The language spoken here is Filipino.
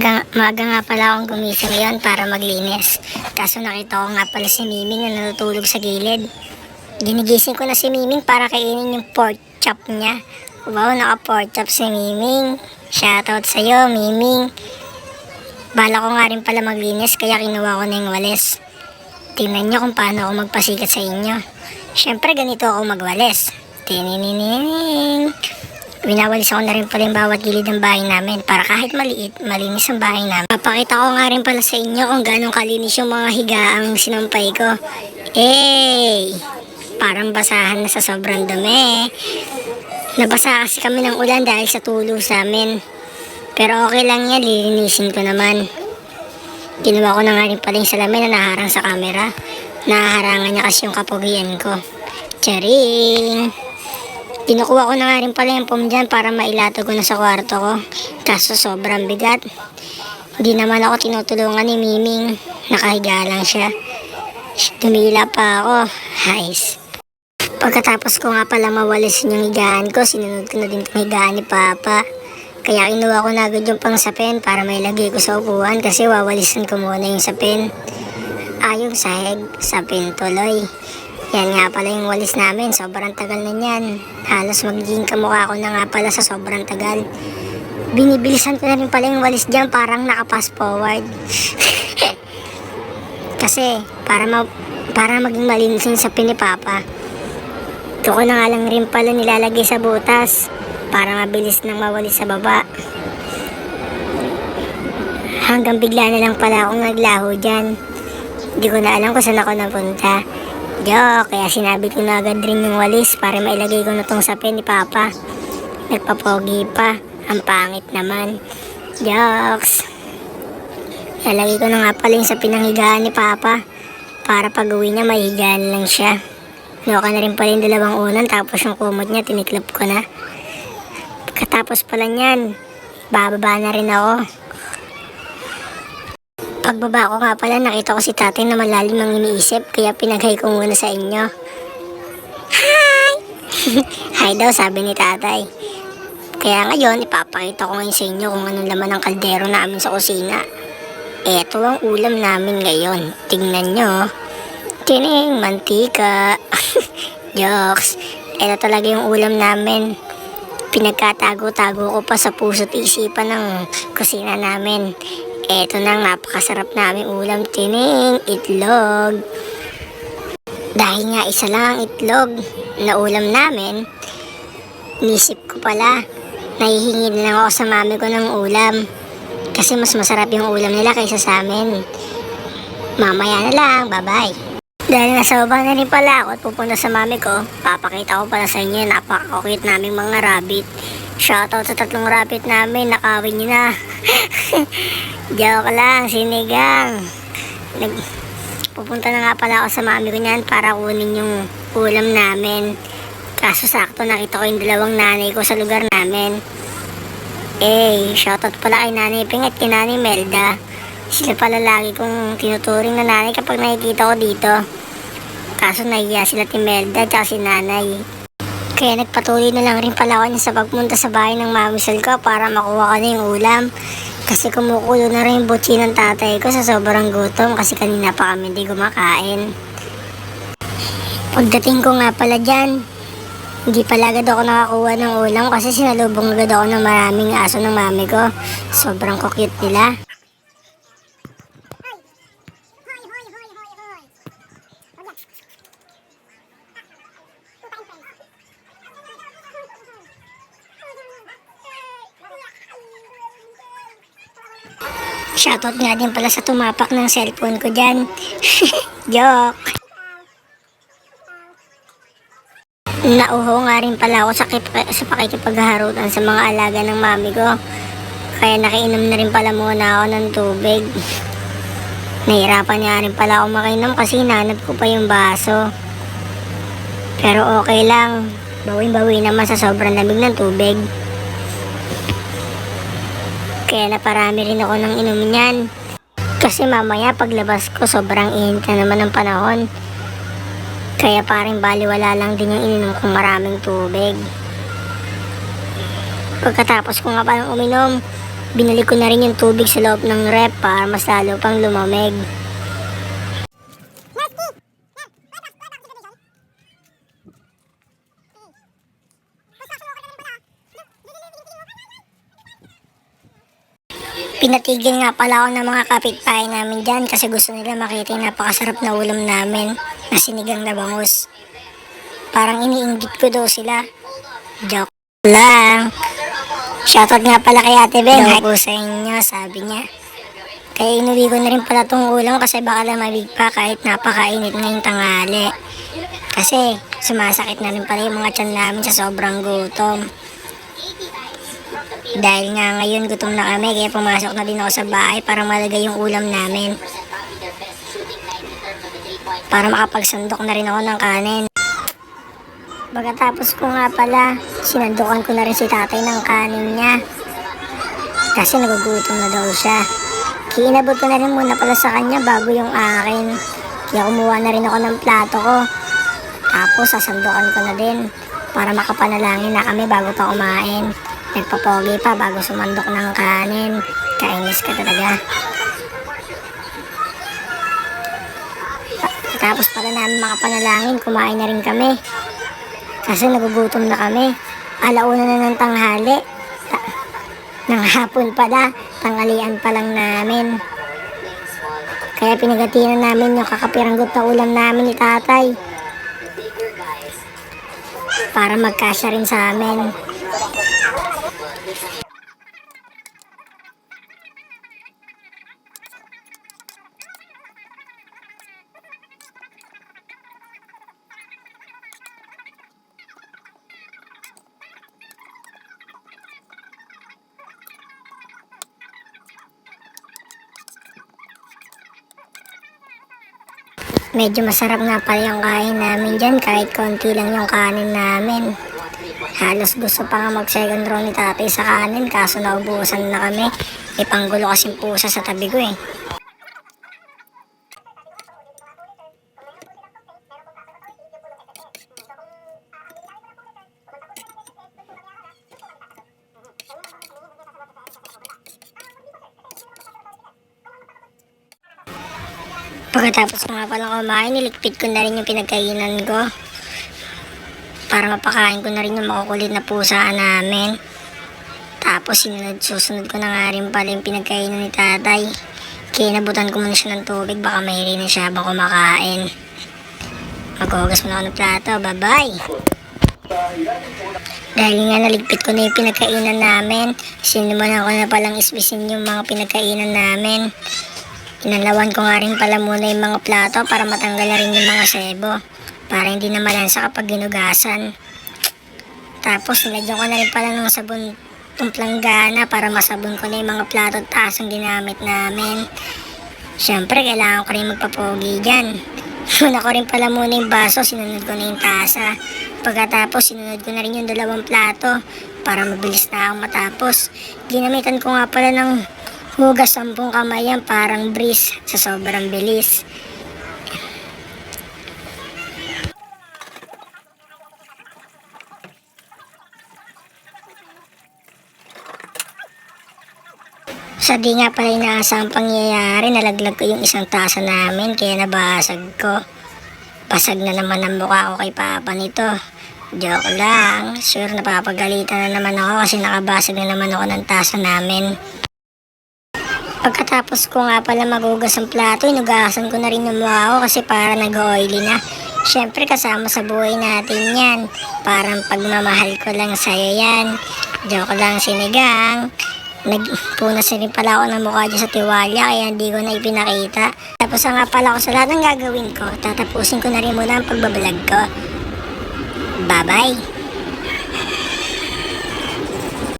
Maaga nga pala akong gumising ngayon para maglinis. Kaso nakita ko nga pala si Miming na natutulog sa gilid. Ginigising ko na si Miming para kainin yung pork chop niya. Wow, naka-pork chop si Miming. Shoutout sa'yo, Miming. Bala ko nga rin pala maglinis kaya kinuha ko na yung walis. Tingnan nyo kung paano ako magpasikat sa inyo. Syempre ganito ako magwalis. Tininining. Winawalis ako na rin pala yung bawat gilid ng bahay namin para kahit maliit, malinis ang bahay namin. Papakita ko nga rin pala sa inyo kung gano'ng kalinis yung mga higaang sinampay ko. Parang basahan na sa sobrang dumi. Nabasa kasi kami ng ulan dahil sa tulo sa amin. Pero okay lang yan, lilinisin ko naman. Ginawa ko na nga rin pala yung salamin na naharang sa camera. Nahaharangan niya kasi yung kapugian ko. Charing! Kinukuha ko na nga rin pala yung foam dyan para mailatag ko na sa kwarto ko. Kaso sobrang bigat. Hindi naman ako tinutulungan ni Miming. Nakahiga lang siya. Tumila pa ako. Hays. Pagkatapos ko nga pala mawalis yung higaan ko, sinunod ko na din yung higaan ni Papa. Kaya kinuha ko na agad yung pangsapin para mailagay ko sa upuan kasi wawalisan ko muna yung sapin. Yung sahig, sapin tuloy. Yan nga pala yung walis namin, sobrang tagal na yan. Halos magiging kamukha ko na nga pala sa sobrang tagal. Binibilisan ko na rin pala yung walis dyan, parang naka-fast forward. Kasi para maging malinis yung sapin ni Papa. Ito ko na nga lang rin pala nilalagay sa butas para mabilis nang mawalis sa baba. Hanggang bigla na lang pala akong naglaho dyan. Hindi ko na alam kung saan ako napunta. Kaya sinabi ko na agad rin yung walis para mailagay ko na tong sapin ni Papa. Nagpapogi pa. Ang pangit naman. Jokes. Lalagay ko na nga pala yung sapin ng higaan ni Papa para pag uwi niya mahigaan lang siya. Nuka na rin pala yung dalawang unan tapos yung kumot niya tiniklop ko na. Pagkatapos pala niyan, bababa na rin ako. Pagbaba ko nga pala, nakita ko si tatay na malalim ang iniisip, kaya pinaghay ko muna sa inyo. Hi! Hi daw, sabi ni tatay. Kaya ngayon, ipapakita ko ngayon sa inyo kung anong laman ng kaldero namin sa kusina. Eto ang ulam namin ngayon. Tingnan nyo. Tining, mantika. Jokes. Eto talaga yung ulam namin. Pinagkatago-tago ko pa sa puso't isipan ng kusina namin. Eto nang napakasarap naming ulam, tining, itlog. Dahil nga isa lang ang itlog na ulam namin, nisip ko pala, nahihingi na lang ako sa mami ko ng ulam. Kasi mas masarap yung ulam nila kaysa sa amin. Mamaya na lang, bye-bye. Dahil nasa baba na rin pala ako at pupunta sa mami ko, papakita ko pala sa inyo yung napaka-cute naming mga rabbit. Shoutout sa 3 rabbit namin, nakawin nyo na. Joke lang, sinigang. Pupunta na nga pala ako sa mami ko niyan para kunin yung ulam namin. Kaso sakto nakita ko yung dalawang nanay ko sa lugar namin. Shoutout pala kay Nanay Ping at kay Nanay Melda. Sila pala lagi kong tinuturing na nanay kapag nakikita ko dito. Kaso nahiya sila ti Melda at si nanay. Kaya nagpatuloy na lang rin pala ako sa pagpunta sa bahay ng mamisal ko para makuha ko na yung ulam. Kasi kumukulo na rin yung butsi ng tatay ko sa sobrang gutom kasi kanina pa kami hindi kumakain. Pagdating ko nga pala dyan, hindi pala agad ako nakakuha ng ulam kasi sinalubong agad ako ng maraming aso ng mami ko. Sobrang cute nila. Shoutout nga din pala sa tumapak ng cellphone ko dyan. Joke. Nauho nga rin pala ako sa pakikipagharutan sa mga alaga ng mami ko. Kaya nakiinom na rin pala muna ako ng tubig. Nahirapan nga rin pala ako makinom kasi hinanap ko pa yung baso. Pero okay lang. Bawin-bawi naman sa sobrang lamig ng tubig. Kaya naparami rin ako ng inom niyan. Kasi mamaya paglabas ko sobrang init na naman ng panahon. Kaya parang baliwala lang din yung ininom kong maraming tubig. Pagkatapos ko nga palang uminom, Binalik ko na rin yung tubig sa loob ng rep para mas lalo pang lumamig. Pinatigil nga pala ako ng mga kapitbahay namin dyan kasi gusto nila makita yung napakasarap na ulam namin na sinigang na bangus. Parang iniinggit ko daw sila. Joke lang. Shoutout nga pala kay Ate Ben. Daw po sa inyo, sabi niya. Kaya inuwi ko na rin pala tong ulam kasi baka lamabig pa kahit napakainit ngayong tanghali. Kasi sumasakit na rin pala yung mga tiyan namin sa sobrang gutom. Dahil nga ngayon gutom na kami kaya pumasok na din ako sa bahay para malagay yung ulam namin. Para makapagsandok na rin ako ng kanin. Pagkatapos ko nga pala, sinandukan ko na rin si tatay ng kanin niya. Kasi nagugutom na daw siya. Kiinabot ko na rin muna pala sa kanya bago yung akin. Kaya kumuha na rin ako ng plato ko. Tapos sasandukan ko na din para makapanalangin na kami bago pa kumain. Nagpapogi pa bago sumandok ng kanin. Kainis ka talaga. Tapos pala namin makapanalangin, kumain na rin kami. Kasi nagugutom na kami. Alauna na ng tanghali. Nang hapon pala, tanghalian pa lang namin. Kaya pinagatinan namin yung kakapiranggot na ulam namin ni tatay. Para magkasya rin sa amin. Medyo masarap nga pala yung kain namin dyan kahit konti lang yung kanin namin. Halos gusto pa nga mag-second row ni tatay sa kanin kaso naubusan na kami. Ipanggulo kasing pusa sa tabi ko eh. Pagkatapos ko nga palang kumain, niligpit ko na rin yung pinagkainan ko. Para mapakain ko na rin yung makukulit na pusa namin. Tapos susunod ko na nga rin pala yung pinagkainan ni tatay. Kinabutan ko muna siya ng tubig, baka mahiri na siya habang kumakain. Maghuhugas muna ako ng plato, bye bye! Dahil nga naligpit ko na yung pinagkainan namin, sinimulan ko na palang isbisin yung mga pinagkainan namin. Inalawan ko nga rin pala muna yung mga plato para matanggal na rin yung mga sebo. Para hindi na malansa kapag ginugasan. Tapos nilagyan ko na rin pala ng sabon tumplang gana para masabon ko na yung mga plato at tasang ginamit namin. Siyempre kailangan ko rin magpapogi dyan. Una ko rin pala muna yung baso, sinunod ko na yung tasa. Pagkatapos sinunod ko na rin yung 2 plato para mabilis na akong matapos. Ginamitan ko nga pala ng hugas 10 kamay yan, parang breeze sa sobrang bilis. Sa di nga pala inaasang pangyayari, nalaglag ko yung isang tasa namin kaya nabasag ko. Basag na naman ang mukha ko kay papa nito. Joke lang, sure napapagalitan na naman ako kasi nakabasag na naman ako ng tasa namin. Pagkatapos ko nga pala magugas ang plato, inugasan ko na rin yung mukha ko kasi para nag-oily na. Siyempre kasama sa buhay natin yan. Parang pagmamahal ko lang sa'yo yan. Joke lang sinigang. Nagpunas rin pala ako ng mukha dyan sa tiwalya kaya hindi ko na ipinakita. Tapos nga pala ako sa lahat ng gagawin ko. Tatapusin ko na rin muna ang pagbablog ko. Bye bye!